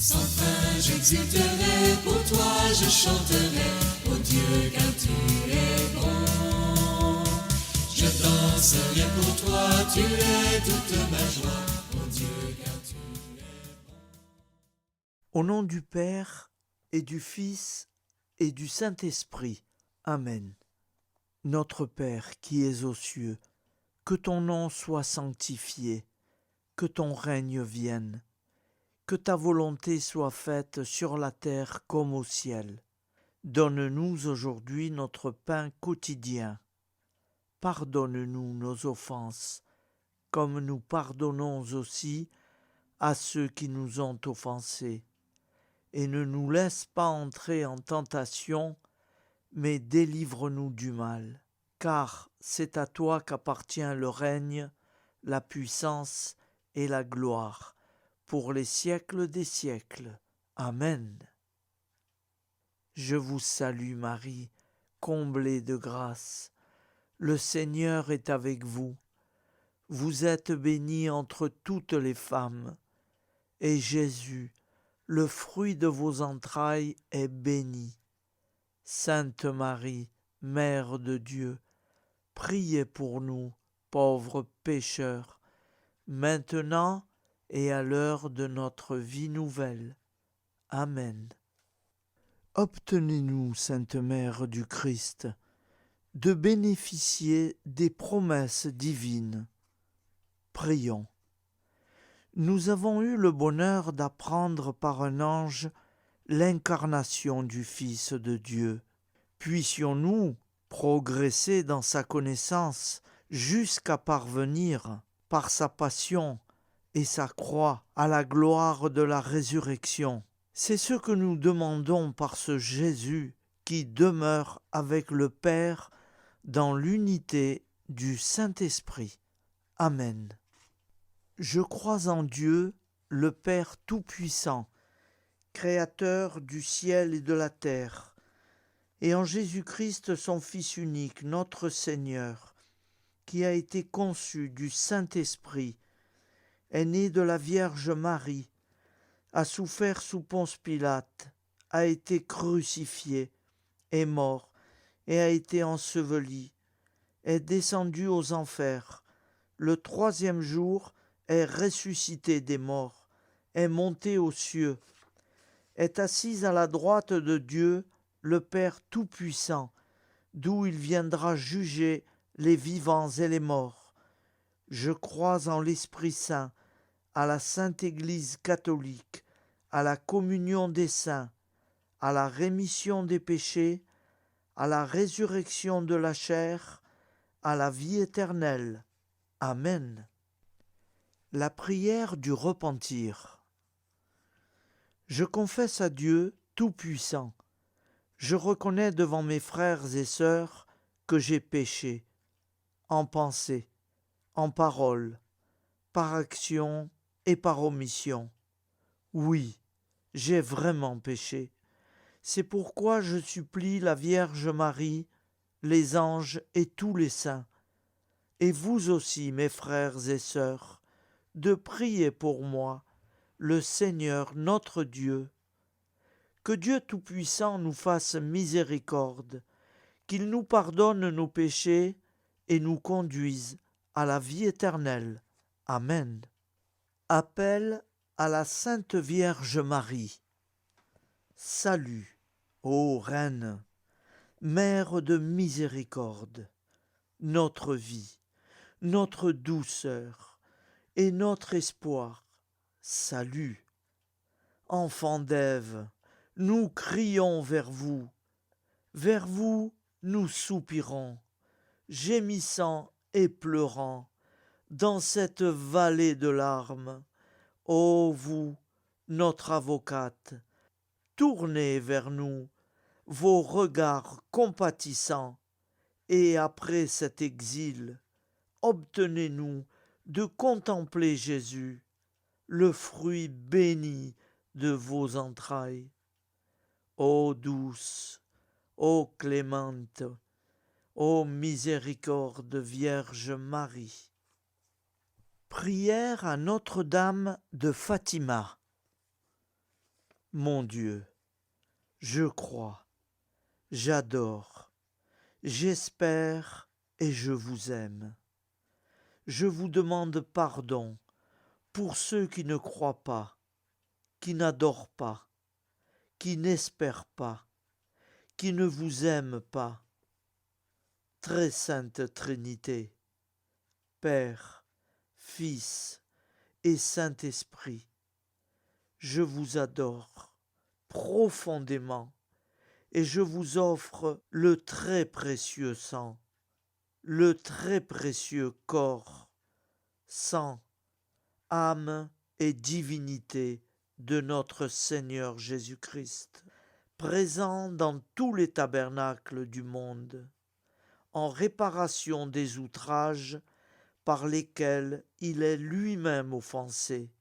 Sans fin j'exulterai, pour toi je chanterai, ô Dieu car tu es bon. Je danserai pour toi, tu es toute ma joie, ô Dieu car tu es bon. Au nom du Père et du Fils et du Saint-Esprit. Amen. Notre Père qui es aux cieux, que ton nom soit sanctifié, que ton règne vienne, que ta volonté soit faite sur la terre comme au ciel. Donne-nous aujourd'hui notre pain quotidien. Pardonne-nous nos offenses, comme nous pardonnons aussi à ceux qui nous ont offensés. Et ne nous laisse pas entrer en tentation, mais délivre-nous du mal. Car c'est à toi qu'appartient le règne, la puissance et la gloire, pour les siècles des siècles. Amen. Je vous salue Marie, comblée de grâce. Le Seigneur est avec vous. Vous êtes bénie entre toutes les femmes, et Jésus, le fruit de vos entrailles, est béni. Sainte Marie, Mère de Dieu, priez pour nous, pauvres pécheurs, maintenant et à l'heure de notre vie nouvelle. Amen. Obtenez-nous, Sainte Mère du Christ, de bénéficier des promesses divines. Prions. Nous avons eu le bonheur d'apprendre par un ange l'incarnation du Fils de Dieu. Puissions-nous progresser dans sa connaissance jusqu'à parvenir, par sa passion et sa croix, à la gloire de la résurrection. C'est ce que nous demandons par ce Jésus qui demeure avec le Père dans l'unité du Saint-Esprit. Amen. Je crois en Dieu, le Père Tout-Puissant, Créateur du ciel et de la terre, et en Jésus-Christ, son Fils unique, notre Seigneur, qui a été conçu du Saint-Esprit, est né de la Vierge Marie, a souffert sous Ponce Pilate, a été crucifié, est mort et a été enseveli, est descendu aux enfers, le troisième jour est ressuscité des morts, est monté aux cieux, est assis à la droite de Dieu, le Père Tout-Puissant, d'où il viendra juger les vivants et les morts. Je crois en l'Esprit Saint, à la Sainte Église catholique, à la communion des saints, à la rémission des péchés, à la résurrection de la chair, à la vie éternelle. Amen. La prière du repentir. Je confesse à Dieu Tout-Puissant. Je reconnais devant mes frères et sœurs que j'ai péché, en pensée, en parole, par action et par omission. Oui, j'ai vraiment péché. C'est pourquoi je supplie la Vierge Marie, les anges et tous les saints, et vous aussi, mes frères et sœurs, de prier pour moi, le Seigneur notre Dieu. Que Dieu Tout-Puissant nous fasse miséricorde, qu'il nous pardonne nos péchés et nous conduise à la vie éternelle. Amen. Appel à la Sainte Vierge Marie. Salut, ô Reine, Mère de miséricorde, notre vie, notre douceur et notre espoir. Salut, enfants d'Ève, nous crions vers vous nous soupirons, gémissant et pleurant, dans cette vallée de larmes. Ô vous, notre avocate, tournez vers nous vos regards compatissants, et après cet exil, obtenez-nous de contempler Jésus, le fruit béni de vos entrailles. Ô douce, ô clémente, ô miséricorde Vierge Marie. Prière à Notre-Dame de Fatima. Mon Dieu, je crois, j'adore, j'espère et je vous aime. Je vous demande pardon pour ceux qui ne croient pas, qui n'adorent pas, qui n'espèrent pas, qui ne vous aiment pas. Très sainte Trinité, Père, Fils et Saint-Esprit, je vous adore profondément et je vous offre le très précieux sang, le très précieux corps, sang, âme et divinité de notre Seigneur Jésus-Christ, présent dans tous les tabernacles du monde, en réparation des outrages par lesquels il est lui-même offensé,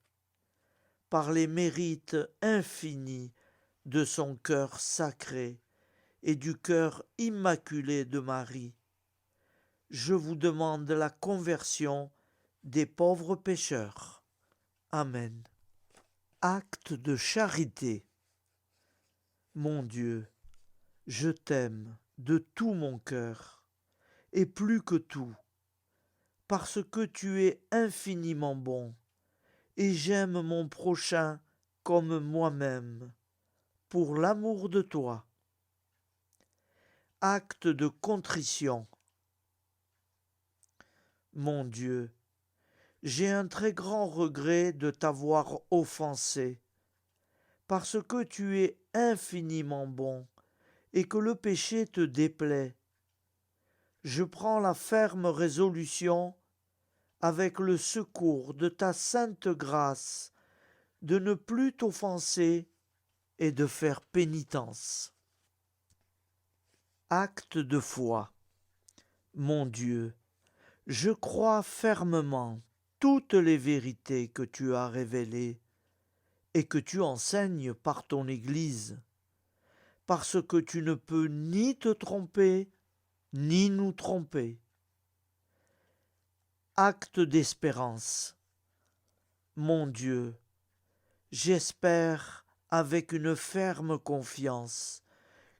par les mérites infinis de son cœur sacré et du cœur immaculé de Marie. Je vous demande la conversion des pauvres pécheurs. Amen. Acte de charité. Mon Dieu, je t'aime de tout mon cœur, et plus que tout, parce que tu es infiniment bon, et j'aime mon prochain comme moi-même, pour l'amour de toi. Acte de contrition. Mon Dieu, j'ai un très grand regret de t'avoir offensé, parce que tu es infiniment bon et que le péché te déplaît. Je prends la ferme résolution, avec le secours de ta sainte grâce, de ne plus t'offenser et de faire pénitence. Acte de foi. Mon Dieu, je crois fermement toutes les vérités que tu as révélées et que tu enseignes par ton Église, parce que tu ne peux ni te tromper, ni nous tromper. Acte d'espérance. Mon Dieu, j'espère avec une ferme confiance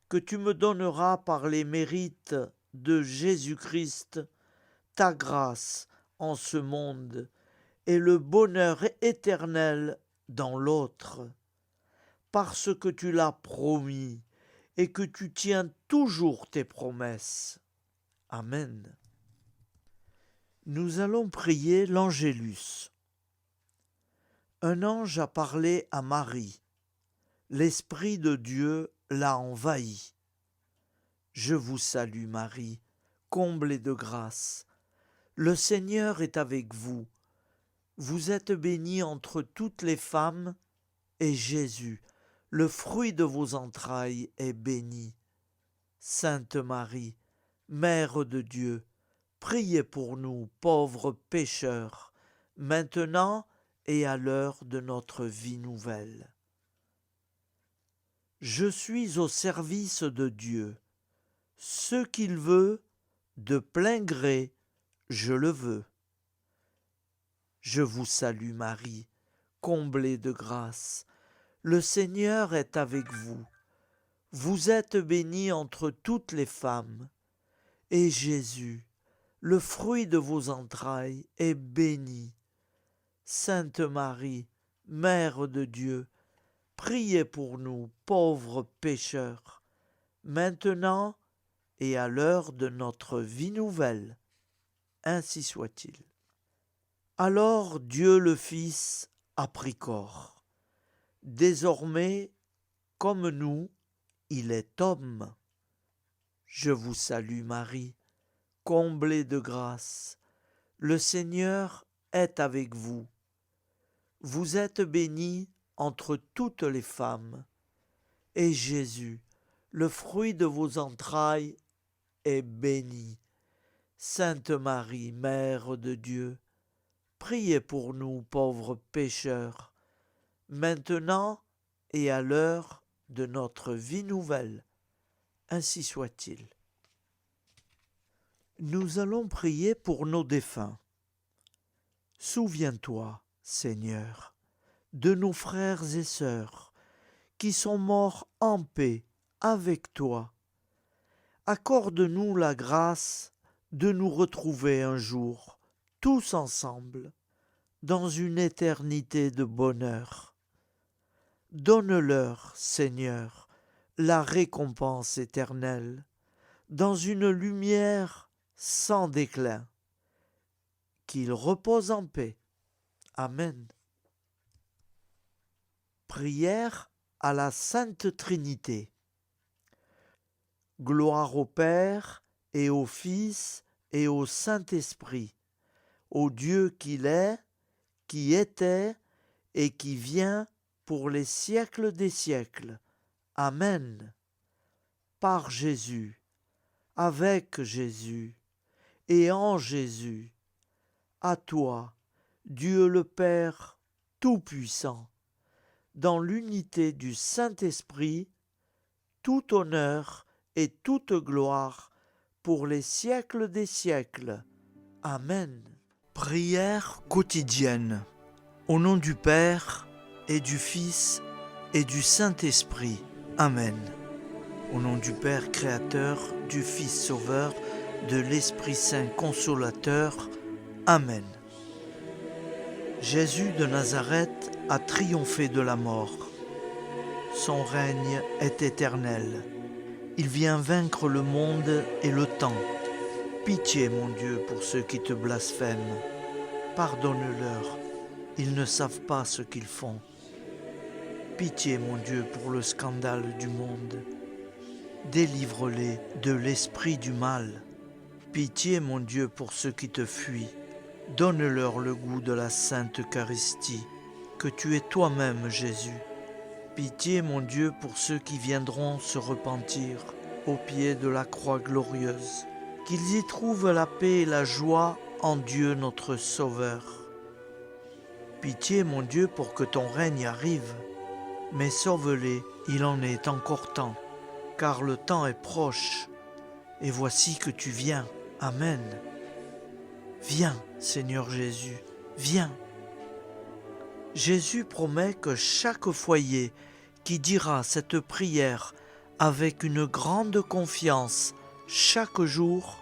que tu me donneras par les mérites de Jésus-Christ ta grâce en ce monde et le bonheur éternel dans l'autre, parce que tu l'as promis et que tu tiens toujours tes promesses. Amen. Nous allons prier l'Angélus. Un ange a parlé à Marie. L'Esprit de Dieu l'a envahie. Je vous salue Marie, comblée de grâce. Le Seigneur est avec vous. Vous êtes bénie entre toutes les femmes, et Jésus, le fruit de vos entrailles, est béni. Sainte Marie, Mère de Dieu, priez pour nous, pauvres pécheurs, maintenant et à l'heure de notre vie nouvelle. Je suis au service de Dieu. Ce qu'il veut, de plein gré, je le veux. Je vous salue Marie, comblée de grâce. Le Seigneur est avec vous. Vous êtes bénie entre toutes les femmes, et Jésus, le fruit de vos entrailles, est béni. Sainte Marie, Mère de Dieu, priez pour nous, pauvres pécheurs, maintenant et à l'heure de notre vie nouvelle. Ainsi soit-il. Alors Dieu le Fils a pris corps. Désormais, comme nous, il est homme. Je vous salue Marie, comblée de grâce. Le Seigneur est avec vous. Vous êtes bénie entre toutes les femmes, et Jésus, le fruit de vos entrailles, est béni. Sainte Marie, Mère de Dieu, priez pour nous pauvres pécheurs, maintenant et à l'heure de notre vie nouvelle. Ainsi soit-il. Nous allons prier pour nos défunts. Souviens-toi, Seigneur, de nos frères et sœurs qui sont morts en paix avec toi. Accorde-nous la grâce de nous retrouver un jour, tous ensemble, dans une éternité de bonheur. Donne-leur, Seigneur, la récompense éternelle, dans une lumière sans déclin. Qu'ils reposent en paix. Amen. Prière à la Sainte Trinité. Gloire au Père et au Fils et au Saint-Esprit, au Dieu qu'il est, qui était et qui vient pour les siècles des siècles. Amen. Par Jésus, avec Jésus et en Jésus, à toi, Dieu le Père Tout-Puissant, dans l'unité du Saint-Esprit, tout honneur et toute gloire pour les siècles des siècles. Amen. Prière quotidienne. Au nom du Père et du Fils et du Saint-Esprit. Amen. Au nom du Père créateur, du Fils sauveur, de l'Esprit Saint consolateur. Amen. Jésus de Nazareth a triomphé de la mort. Son règne est éternel. Il vient vaincre le monde et le temps. Pitié, mon Dieu, pour ceux qui te blasphèment. Pardonne-leur, ils ne savent pas ce qu'ils font. Pitié, mon Dieu, pour le scandale du monde. Délivre-les de l'esprit du mal. Pitié, mon Dieu, pour ceux qui te fuient. Donne-leur le goût de la Sainte Eucharistie, que tu es toi-même, Jésus. Pitié, mon Dieu, pour ceux qui viendront se repentir au pied de la croix glorieuse, qu'ils y trouvent la paix et la joie en Dieu notre Sauveur. Pitié, mon Dieu, pour que ton règne arrive, mais sauve-les, il en est encore temps, car le temps est proche, et voici que tu viens. Amen. Viens, Seigneur Jésus, viens. Jésus promet que chaque foyer qui dira cette prière avec une grande confiance chaque jour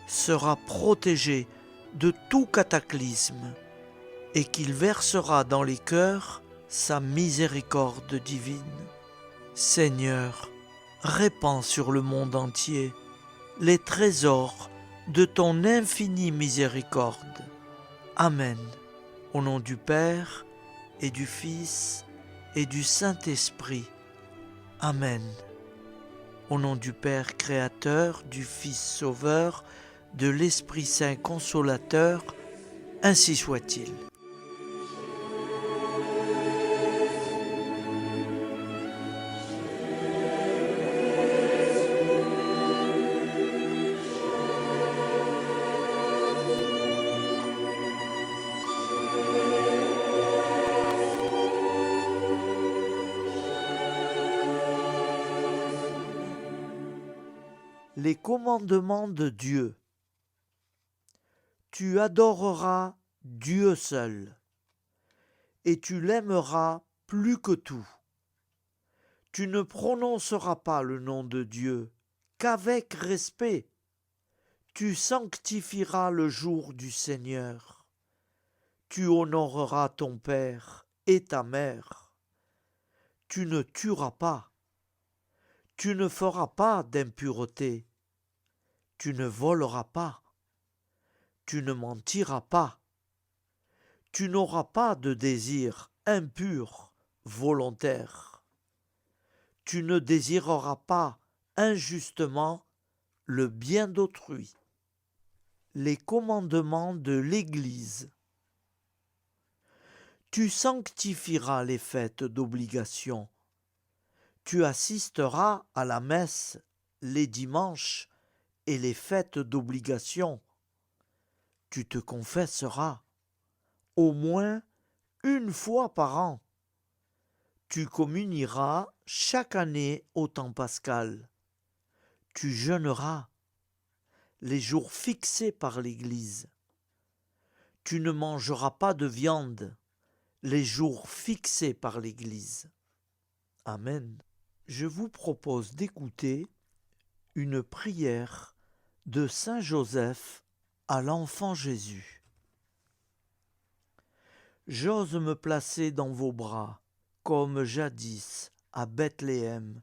sera protégé de tout cataclysme et qu'il versera dans les cœurs sa miséricorde divine. Seigneur, répands sur le monde entier les trésors de ton infinie miséricorde. Amen. Au nom du Père et du Fils et du Saint-Esprit. Amen. Au nom du Père créateur, du Fils sauveur, de l'Esprit Saint consolateur, ainsi soit-il. Les commandements de Dieu. Tu adoreras Dieu seul, et tu l'aimeras plus que tout. Tu ne prononceras pas le nom de Dieu qu'avec respect. Tu sanctifieras le jour du Seigneur. Tu honoreras ton père et ta mère. Tu ne tueras pas. Tu ne feras pas d'impureté. Tu ne voleras pas. Tu ne mentiras pas. Tu n'auras pas de désir impur, volontaire. Tu ne désireras pas injustement le bien d'autrui. Les commandements de l'Église. Tu sanctifieras les fêtes d'obligation. Tu assisteras à la messe les dimanches et les fêtes d'obligation. Tu te confesseras au moins une fois par an. Tu communieras chaque année au temps pascal. Tu jeûneras les jours fixés par l'Église. Tu ne mangeras pas de viande les jours fixés par l'Église. Amen. Je vous propose d'écouter une prière de Saint Joseph à l'enfant Jésus. J'ose me placer dans vos bras, comme jadis à Bethléem.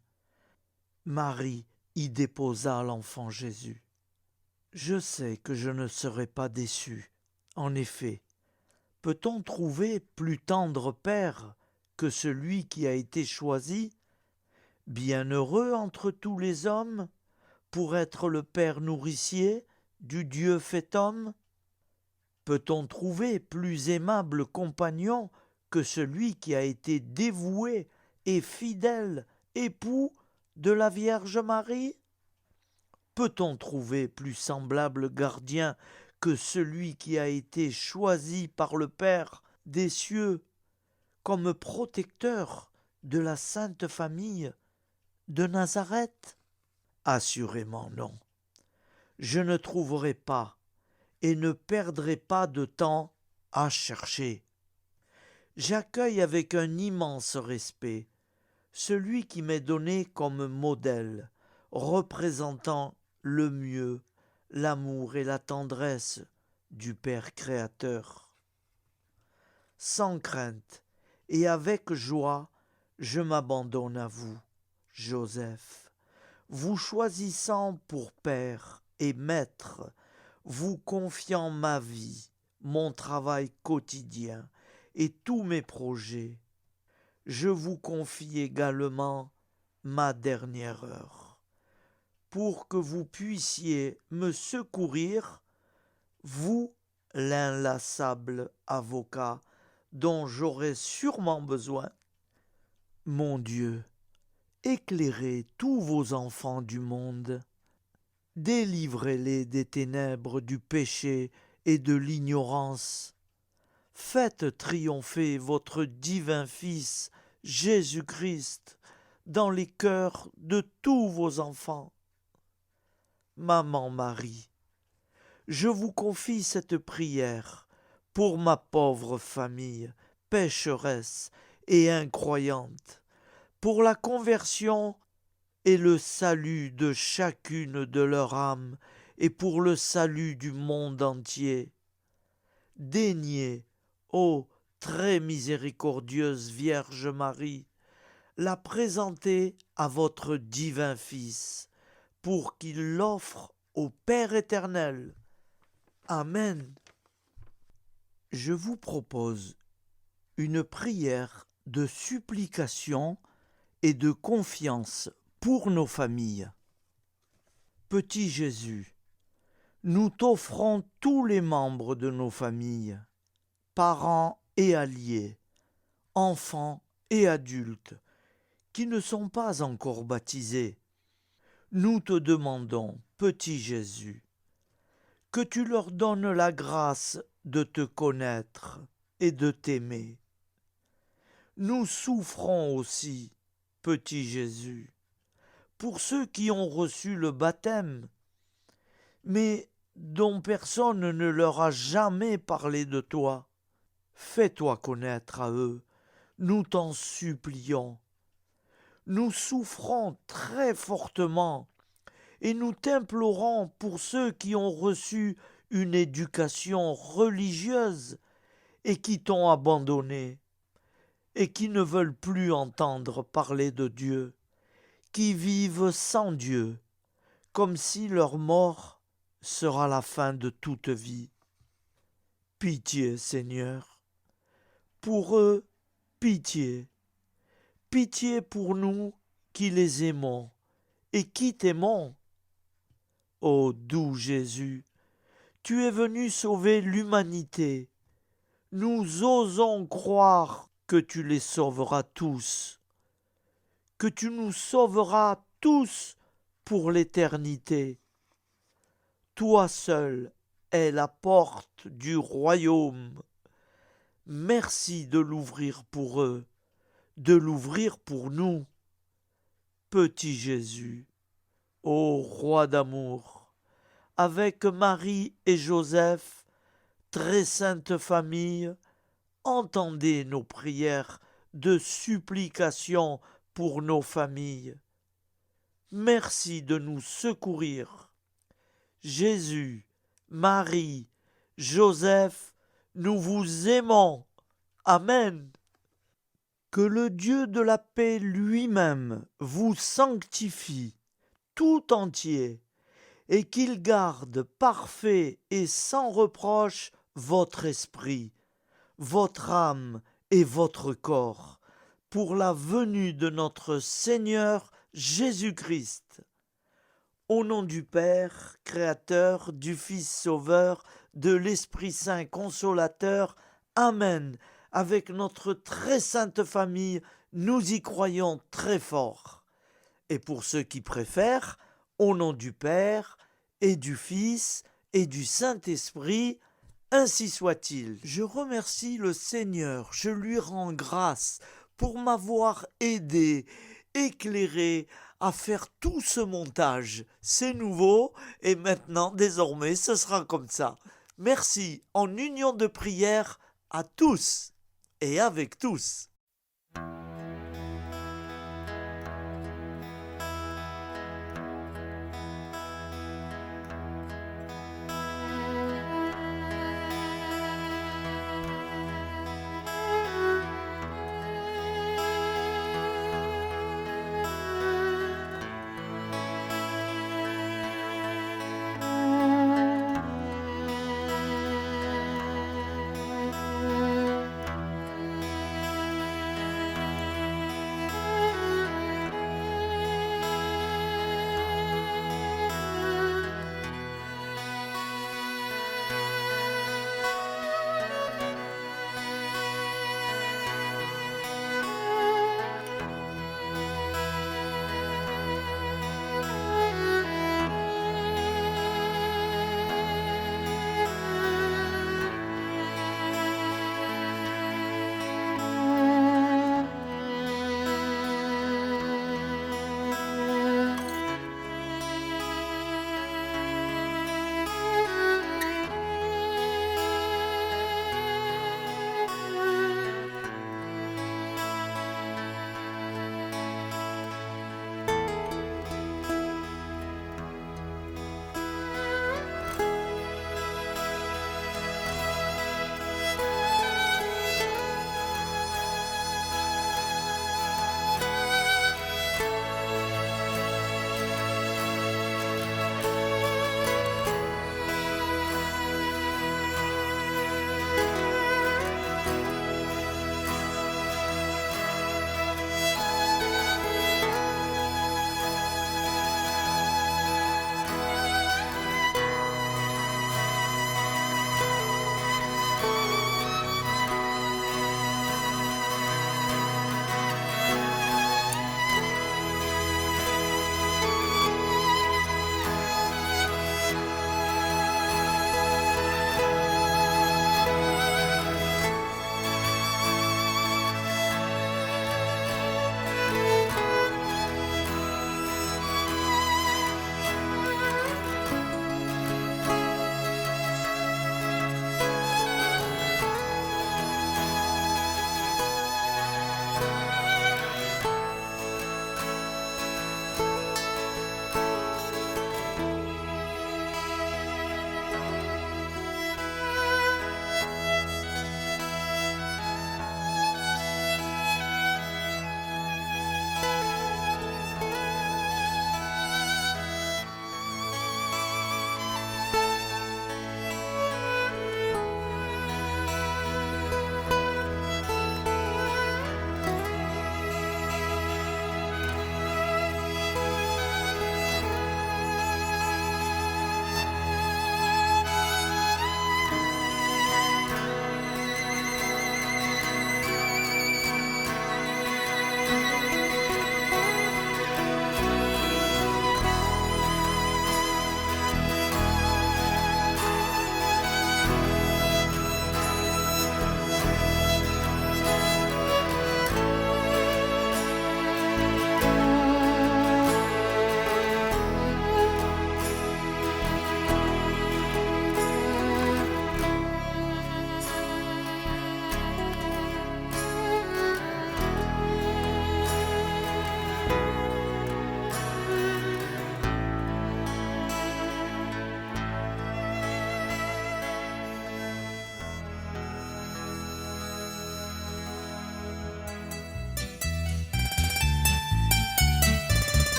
Marie y déposa l'enfant Jésus. Je sais que je ne serai pas déçu. En effet, peut-on trouver plus tendre père que celui qui a été choisi, bienheureux entre tous les hommes, pour être le père nourricier du Dieu fait homme? Peut-on trouver plus aimable compagnon que celui qui a été dévoué et fidèle époux de la Vierge Marie? Peut-on trouver plus semblable gardien que celui qui a été choisi par le Père des cieux comme protecteur de la Sainte Famille de Nazareth? Assurément non. Je ne trouverai pas et ne perdrai pas de temps à chercher. J'accueille avec un immense respect celui qui m'est donné comme modèle, représentant le mieux l'amour et la tendresse du Père créateur. Sans crainte et avec joie, je m'abandonne à vous, Joseph, vous choisissant pour Père et Maître, vous confiant ma vie, mon travail quotidien et tous mes projets. Je vous confie également ma dernière heure, pour que vous puissiez me secourir, vous, l'inlassable avocat dont j'aurai sûrement besoin. Mon Dieu, éclairez tous vos enfants du monde, délivrez-les des ténèbres du péché et de l'ignorance. Faites triompher votre divin Fils, Jésus-Christ, dans les cœurs de tous vos enfants. Maman Marie, je vous confie cette prière pour ma pauvre famille, pécheresse et incroyante, pour la conversion et le salut de chacune de leurs âmes et pour le salut du monde entier. Daignez, ô très miséricordieuse Vierge Marie, la présenter à votre divin Fils, pour qu'il l'offre au Père éternel. Amen. Je vous propose une prière de supplication et de confiance pour nos familles. Petit Jésus, nous t'offrons tous les membres de nos familles, parents et alliés, enfants et adultes, qui ne sont pas encore baptisés. Nous te demandons, petit Jésus, que tu leur donnes la grâce de te connaître et de t'aimer. Nous souffrons aussi, petit Jésus, pour ceux qui ont reçu le baptême, mais dont personne ne leur a jamais parlé de toi. Fais-toi connaître à eux, nous t'en supplions. Nous souffrons très fortement et nous t'implorons pour ceux qui ont reçu une éducation religieuse et qui t'ont abandonné et qui ne veulent plus entendre parler de Dieu, qui vivent sans Dieu, comme si leur mort sera la fin de toute vie. Pitié, Seigneur, pour eux, pitié. Pitié pour nous qui les aimons et qui t'aimons. Ô doux Jésus, tu es venu sauver l'humanité. Nous osons croire que tu les sauveras tous, que tu nous sauveras tous pour l'éternité. Toi seul es la porte du royaume. Merci de l'ouvrir pour eux, de l'ouvrir pour nous. Petit Jésus, ô roi d'amour, avec Marie et Joseph, très sainte famille, entendez nos prières de supplication pour nos familles. Merci de nous secourir. Jésus, Marie, Joseph, nous vous aimons. Amen. Que le Dieu de la paix lui-même vous sanctifie tout entier et qu'il garde parfait et sans reproche votre esprit, votre âme et votre corps, pour la venue de notre Seigneur Jésus-Christ. Au nom du Père, Créateur, du Fils Sauveur, de l'Esprit Saint Consolateur, Amen. Avec notre très sainte famille, nous y croyons très fort. Et pour ceux qui préfèrent, au nom du Père, et du Fils, et du Saint-Esprit, ainsi soit-il. Je remercie le Seigneur, je lui rends grâce pour m'avoir aidé, éclairé à faire tout ce montage. C'est nouveau et maintenant, désormais, ce sera comme ça. Merci en union de prière à tous et avec tous.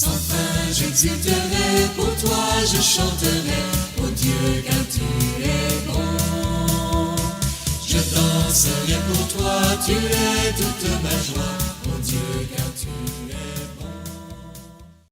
Enfin j'exulterai, pour toi je chanterai, ô Dieu car tu es bon. Je danserai pour toi, tu es toute ma joie, ô Dieu car tu es bon.